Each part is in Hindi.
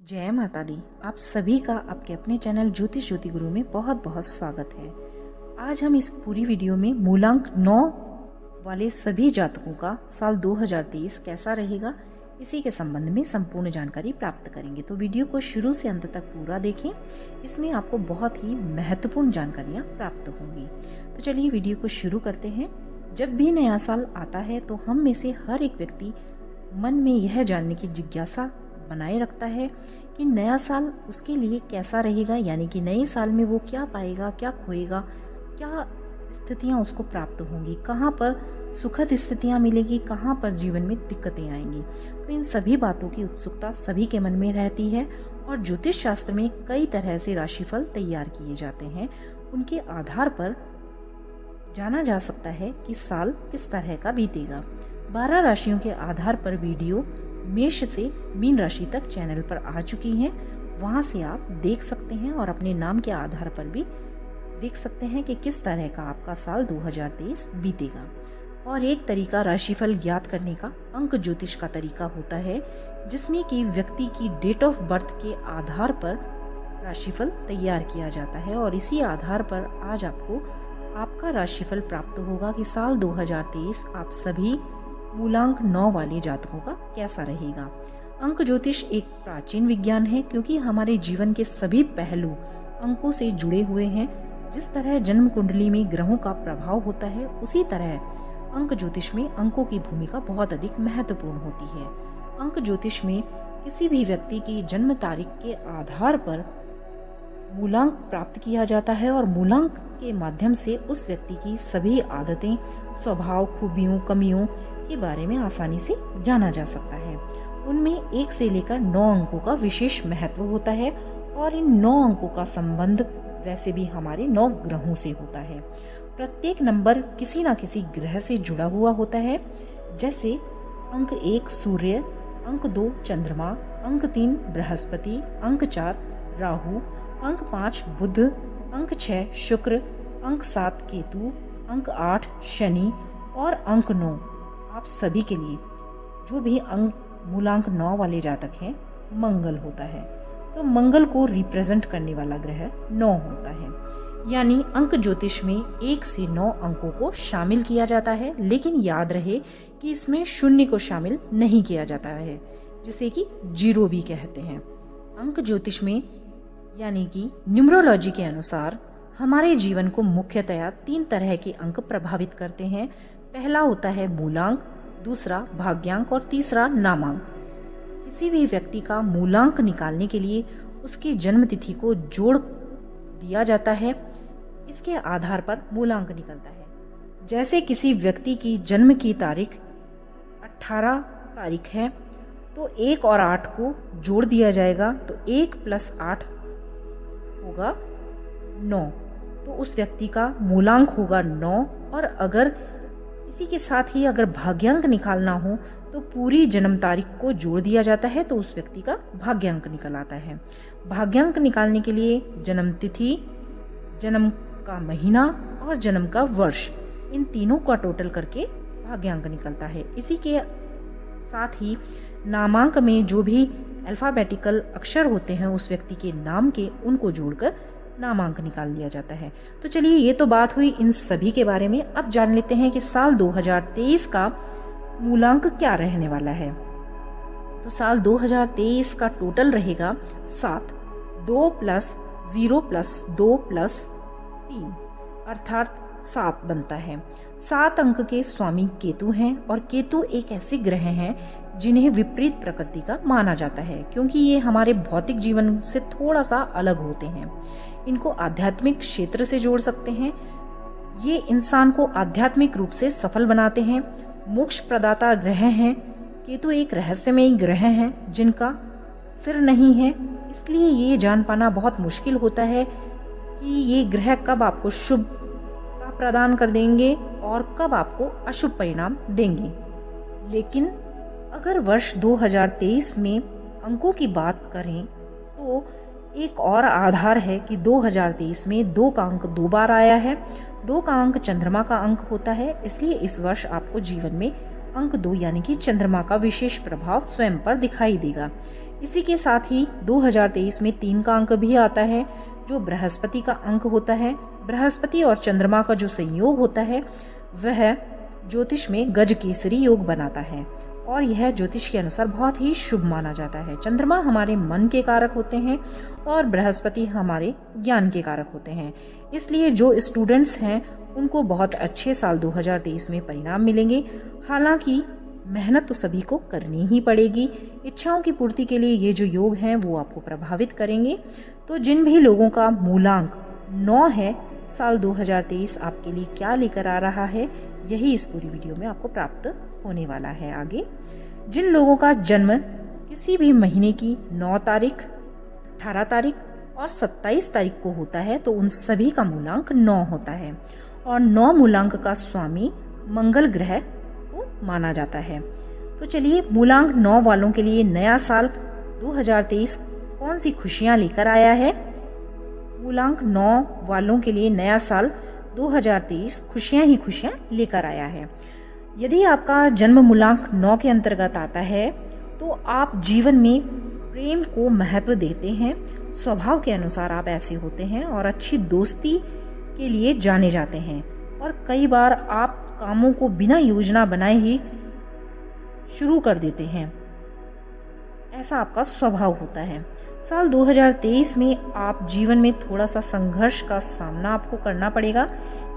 जय माता दी। आप सभी का आपके अपने चैनल ज्योतिष ज्योति गुरु में बहुत बहुत स्वागत है। आज हम इस पूरी वीडियो में मूलांक 9 वाले सभी जातकों का साल 2023 कैसा रहेगा, इसी के संबंध में संपूर्ण जानकारी प्राप्त करेंगे। तो वीडियो को शुरू से अंत तक पूरा देखें, इसमें आपको बहुत ही महत्वपूर्ण जानकारियाँ प्राप्त होंगी। तो चलिए वीडियो को शुरू करते हैं। जब भी नया साल आता है तो हम में से हर एक व्यक्ति मन में यह जानने की जिज्ञासा बनाए रखता है कि नया साल उसके लिए कैसा रहेगा, यानी कि नए साल में वो क्या पाएगा, क्या खोएगा, क्या स्थितियां उसको प्राप्त होंगी, कहाँ पर सुखद स्थितियां मिलेगी, कहाँ पर जीवन में दिक्कतें आएंगी। तो इन सभी बातों की उत्सुकता सभी के मन में रहती है और ज्योतिष शास्त्र में कई तरह से राशिफल तैयार किए जाते हैं। उनके आधार पर जाना जा सकता है कि साल किस तरह का बीतेगा। 12 राशियों के आधार पर वीडियो मेष से मीन राशि तक चैनल पर आ चुकी हैं, वहां से आप देख सकते हैं और अपने नाम के आधार पर भी देख सकते हैं कि किस तरह का आपका साल 2023 बीतेगा। और एक तरीका राशिफल ज्ञात करने का अंक ज्योतिष का तरीका होता है, जिसमें कि व्यक्ति की डेट ऑफ बर्थ के आधार पर राशिफल तैयार किया जाता है और इसी आधार पर आज आपको आपका राशिफल प्राप्त होगा कि साल 2023 आप सभी मूलांक 9 वाले जातकों का कैसा रहेगा। अंक ज्योतिष एक प्राचीन विज्ञान है, क्योंकि हमारे जीवन के सभी पहलू अंकों से जुड़े हुए हैं। जिस तरह जन्म कुंडली में ग्रहों का प्रभाव होता है, उसी तरह अंक ज्योतिष में अंकों की भूमिका बहुत अधिक महत्वपूर्ण होती है। अंक ज्योतिष में किसी भी व्यक्ति की जन्म तारीख के आधार पर मूलांक प्राप्त किया जाता है और मूलांक के माध्यम से उस व्यक्ति की सभी आदतें, स्वभाव, खूबियों, कमियों के बारे में आसानी से जाना जा सकता है। उनमें 1 से लेकर 9 अंकों का विशेष महत्व होता है और इन 9 अंकों का संबंध वैसे भी हमारे 9 ग्रहों से होता है। प्रत्येक नंबर किसी न किसी ग्रह से जुड़ा हुआ होता है, जैसे अंक 1 सूर्य, अंक 2 चंद्रमा, अंक 3 बृहस्पति, अंक 4 राहु, अंक 5 बुध, अंक 6 शुक्र, अंक 7 केतु, अंक 8 शनि और अंक 9 आप सभी के लिए जो भी अंक मूलांक 9 वाले जातक हैं मंगल होता है। तो मंगल को रिप्रेजेंट करने वाला ग्रह 9 होता है, यानी अंक ज्योतिष में 1 से 9 अंकों को शामिल किया जाता है, लेकिन याद रहे कि इसमें शून्य को शामिल नहीं किया जाता है, जिसे कि जीरो भी कहते हैं। अंक ज्योतिष में यानी कि न्यूमरोलॉजी के अनुसार हमारे जीवन को मुख्यतया 3 तरह के अंक प्रभावित करते हैं। पहला होता है मूलांक, दूसरा भाग्यांक और तीसरा नामांक। किसी भी व्यक्ति का मूलांक निकालने के लिए उसकी जन्म तिथि को जोड़ दिया जाता है, इसके आधार पर मूलांक निकलता है। जैसे किसी व्यक्ति की जन्म की तारीख 18 तारीख है तो 1 और 8 को जोड़ दिया जाएगा, तो 1 + 8 होगा 9, तो उस व्यक्ति का मूलांक होगा 9। और अगर इसी के साथ ही अगर भाग्यांक निकालना हो तो पूरी जन्म तारीख को जोड़ दिया जाता है, तो उस व्यक्ति का भाग्यांक निकल आता है। भाग्यांक निकालने के लिए जन्म तिथि, जन्म का महीना और जन्म का वर्ष, इन तीनों का टोटल करके भाग्यांक निकलता है। इसी के साथ ही नामांक में जो भी अल्फाबेटिकल अक्षर होते हैं उस व्यक्ति के नाम के, उनको जोड़कर नामांक निकाल लिया जाता है। तो चलिए, ये तो बात हुई इन सभी के बारे में। अब जान लेते हैं कि साल 2023 का मूलांक क्या रहने वाला है। तो साल 2023 का टोटल रहेगा 7, 2 + 0 + 2 + 3 अर्थात 7 बनता है। 7 अंक के स्वामी केतु हैं और केतु एक ऐसे ग्रह हैं जिन्हें विपरीत प्रकृति का माना जाता है, क्योंकि ये हमारे भौतिक जीवन से थोड़ा सा अलग होते हैं। इनको आध्यात्मिक क्षेत्र से जोड़ सकते हैं। ये इंसान को आध्यात्मिक रूप से सफल बनाते हैं। मोक्ष प्रदाता ग्रह हैं। केतु एक रहस्यमयी ग्रह हैं जिनका सिर नहीं है, इसलिए ये जान पाना बहुत मुश्किल होता है कि ये ग्रह कब आपको शुभता प्रदान कर देंगे और कब आपको अशुभ परिणाम देंगे। लेकिन अगर वर्ष 2023 में अंकों की बात करें तो एक और आधार है कि 2023 में 2 का अंक 2 बार आया है। 2 का अंक चंद्रमा का अंक होता है, इसलिए इस वर्ष आपको जीवन में अंक 2 यानी कि चंद्रमा का विशेष प्रभाव स्वयं पर दिखाई देगा। इसी के साथ ही 2023 में 3 का अंक भी आता है, जो बृहस्पति का अंक होता है। बृहस्पति और चंद्रमा का जो संयोग होता है वह ज्योतिष में गज केसरी योग बनाता है और यह ज्योतिष के अनुसार बहुत ही शुभ माना जाता है। चंद्रमा हमारे मन के कारक होते हैं और बृहस्पति हमारे ज्ञान के कारक होते हैं। इसलिए जो स्टूडेंट्स हैं उनको बहुत अच्छे साल 2023 में परिणाम मिलेंगे। हालांकि मेहनत तो सभी को करनी ही पड़ेगी। इच्छाओं की पूर्ति के लिए ये जो योग हैं वो आपको प्रभावित करेंगे। तो जिन भी लोगों का मूलांक 9 है, साल 2023 आपके लिए क्या लेकर आ रहा है, यही इस पूरी वीडियो में आपको प्राप्त होने वाला है। आगे जिन लोगों का जन्म किसी भी महीने की 9 तारीख, 18 तारीख और 27 तारीख को होता है तो उन सभी का मूलांक 9 होता है और 9 मूलांक का स्वामी मंगल ग्रह को माना जाता है। तो चलिए, मूलांक 9 वालों के लिए नया साल 2023 कौन सी खुशियां लेकर आया है। मूलांक 9 वालों के लिए नया साल 2023 खुशियां ही खुशियां लेकर आया है। यदि आपका जन्म मूलांक 9 के अंतर्गत आता है तो आप जीवन में प्रेम को महत्व देते हैं। स्वभाव के अनुसार आप ऐसे होते हैं और अच्छी दोस्ती के लिए जाने जाते हैं और कई बार आप कामों को बिना योजना बनाए ही शुरू कर देते हैं। ऐसा आपका स्वभाव होता है। साल 2023 में आप जीवन में थोड़ा सा संघर्ष का सामना आपको करना पड़ेगा।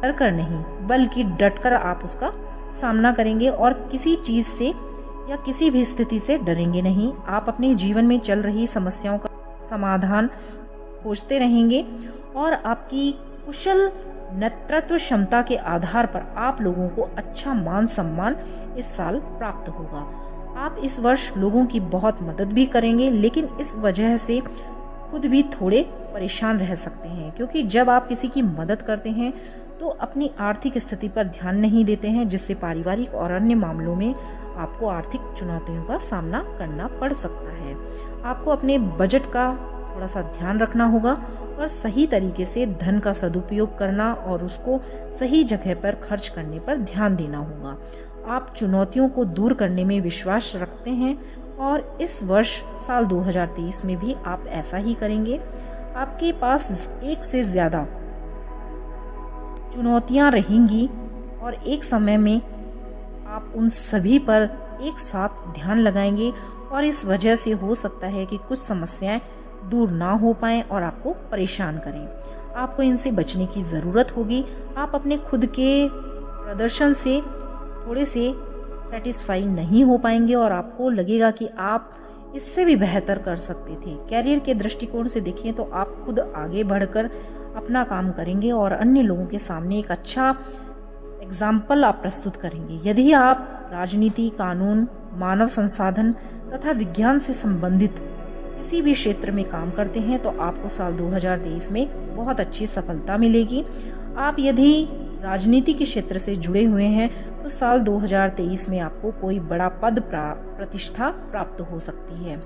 डर कर नहीं बल्कि डटकर आप उसका सामना करेंगे और किसी चीज से या किसी भी स्थिति से डरेंगे नहीं। आप अपने जीवन में चल रही समस्याओं का समाधान खोजते रहेंगे और आपकी कुशल नेतृत्व क्षमता के आधार पर आप लोगों को अच्छा मान सम्मान इस साल प्राप्त होगा। आप इस वर्ष लोगों की बहुत मदद भी करेंगे, लेकिन इस वजह से खुद भी थोड़े परेशान रह सकते हैं, क्योंकि जब आप किसी की मदद करते हैं तो अपनी आर्थिक स्थिति पर ध्यान नहीं देते हैं, जिससे पारिवारिक और अन्य मामलों में आपको आर्थिक चुनौतियों का सामना करना पड़ सकता है। आपको अपने बजट का थोड़ा सा ध्यान रखना होगा और सही तरीके से धन का सदुपयोग करना और उसको सही जगह पर खर्च करने पर ध्यान देना होगा। आप चुनौतियों को दूर करने में विश्वास रखते हैं और इस वर्ष साल 2023 में भी आप ऐसा ही करेंगे। आपके पास एक से ज्यादा चुनौतियां रहेंगी और एक समय में आप उन सभी पर एक साथ ध्यान लगाएंगे और इस वजह से हो सकता है कि कुछ समस्याएं दूर ना हो पाएं और आपको परेशान करें। आपको इनसे बचने की ज़रूरत होगी। आप अपने खुद के प्रदर्शन से थोड़े से सेटिस्फाई नहीं हो पाएंगे और आपको लगेगा कि आप इससे भी बेहतर कर सकते थे। कैरियर के दृष्टिकोण से देखें तो आप खुद आगे बढ़कर अपना काम करेंगे और अन्य लोगों के सामने एक अच्छा एग्जाम्पल आप प्रस्तुत करेंगे। यदि आप राजनीति, कानून, मानव संसाधन तथा विज्ञान से संबंधित किसी भी क्षेत्र में काम करते हैं तो आपको साल 2023 में बहुत अच्छी सफलता मिलेगी। आप यदि राजनीति के क्षेत्र से जुड़े हुए हैं तो साल 2023 में आपको कोई बड़ा पद प्रतिष्ठा प्राप्त हो सकती है।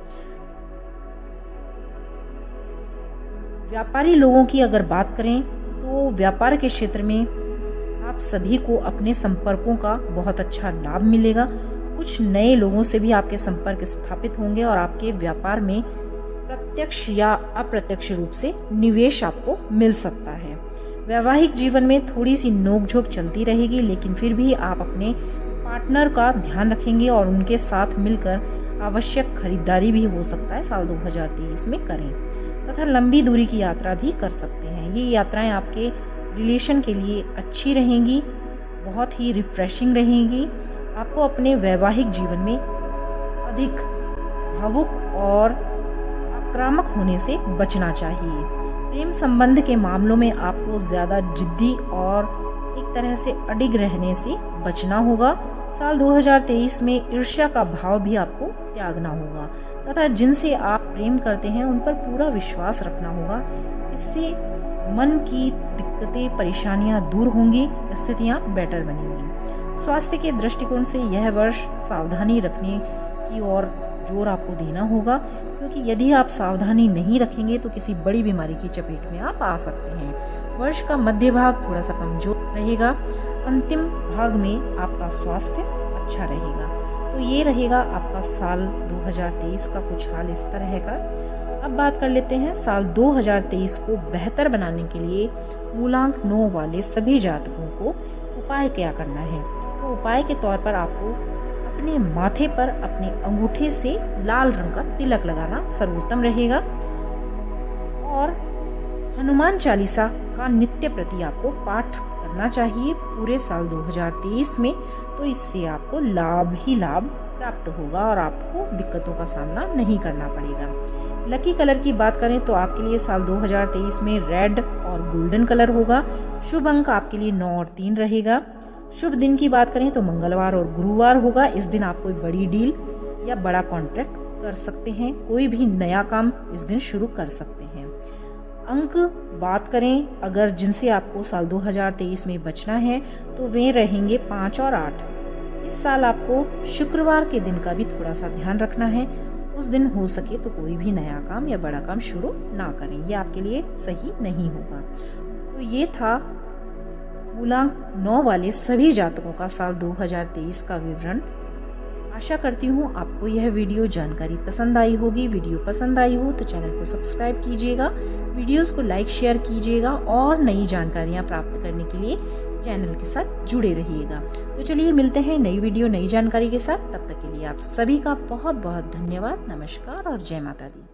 व्यापारी लोगों की अगर बात करें तो व्यापार के क्षेत्र में आप सभी को अपने संपर्कों का बहुत अच्छा लाभ मिलेगा। कुछ नए लोगों से भी आपके संपर्क स्थापित होंगे और आपके व्यापार में प्रत्यक्ष या अप्रत्यक्ष रूप से निवेश आपको मिल सकता है। वैवाहिक जीवन में थोड़ी सी नोकझोंक चलती रहेगी, लेकिन फिर भी आप अपने पार्टनर का ध्यान रखेंगे और उनके साथ मिलकर आवश्यक खरीदारी भी हो सकता है साल 2023 में करें तथा लंबी दूरी की यात्रा भी कर सकते हैं। ये यात्राएं आपके रिलेशन के लिए अच्छी रहेंगी, बहुत ही रिफ्रेशिंग रहेंगी। आपको अपने वैवाहिक जीवन में अधिक भावुक और आक्रामक होने से बचना चाहिए। प्रेम संबंध के मामलों में आपको ज्यादा जिद्दी और एक तरह से अडिग रहने से बचना होगा। साल 2023 में ईर्ष्या का भाव भी आपको त्यागना होगा तथा जिनसे आप प्रेम करते हैं उन पर पूरा विश्वास रखना होगा। इससे मन की दिक्कतें, परेशानियां दूर होंगी, स्थितियां बेटर बनेंगी। स्वास्थ्य के दृष्टिकोण से यह वर्ष सावधानी रखने की ओर जोर आपको देना होगा, क्योंकि यदि आप सावधानी नहीं रखेंगे तो किसी बड़ी बीमारी की चपेट में आप आ सकते हैं। वर्ष का मध्य भाग थोड़ा सा कमजोर रहेगा। अंतिम भाग में आपका स्वास्थ्य अच्छा रहेगा। तो ये रहेगा आपका साल 2023 का कुछ हाल इस तरह का। अब बात कर लेते हैं साल 2023 को बेहतर बनाने के लिए मूलांक 9 वाले सभी जातकों को उपाय क्या करना है। तो उपाय के तौर पर आपको अपने माथे पर अपने अंगूठे से लाल रंग का तिलक लगाना सर्वोत्तम रहेगा और हनुमान चालीसा का नित्य प्रति आपको पाठ करना चाहिए पूरे साल 2023 में। तो इससे आपको लाभ ही लाभ प्राप्त होगा और आपको दिक्कतों का सामना नहीं करना पड़ेगा। लकी कलर की बात करें तो आपके लिए साल 2023 में रेड और गोल्डन कलर होगा। शुभ अंक आपके लिए 9 और 3 रहेगा। शुभ दिन की बात करें तो मंगलवार और गुरुवार होगा। इस दिन आप कोई बड़ी डील या बड़ा कॉन्ट्रैक्ट कर सकते हैं, कोई भी नया काम इस दिन शुरू कर सकते हैं। अंक बात करें अगर जिनसे आपको साल 2023 में बचना है तो वे रहेंगे 5 और 8। इस साल आपको शुक्रवार के दिन का भी थोड़ा सा ध्यान रखना है। उस दिन हो सके तो कोई भी नया काम या बड़ा काम शुरू ना करें, ये आपके लिए सही नहीं होगा। तो ये था मूलांक 9 वाले सभी जातकों का साल 2023 का विवरण। आशा करती हूँ आपको यह वीडियो जानकारी पसंद आई होगी। वीडियो पसंद आई हो तो चैनल को सब्सक्राइब कीजिएगा, वीडियोस को लाइक शेयर कीजिएगा और नई जानकारियाँ प्राप्त करने के लिए चैनल के साथ जुड़े रहिएगा। तो चलिए मिलते हैं नई वीडियो नई जानकारी के साथ। तब तक के लिए आप सभी का बहुत बहुत धन्यवाद। नमस्कार और जय माता दी।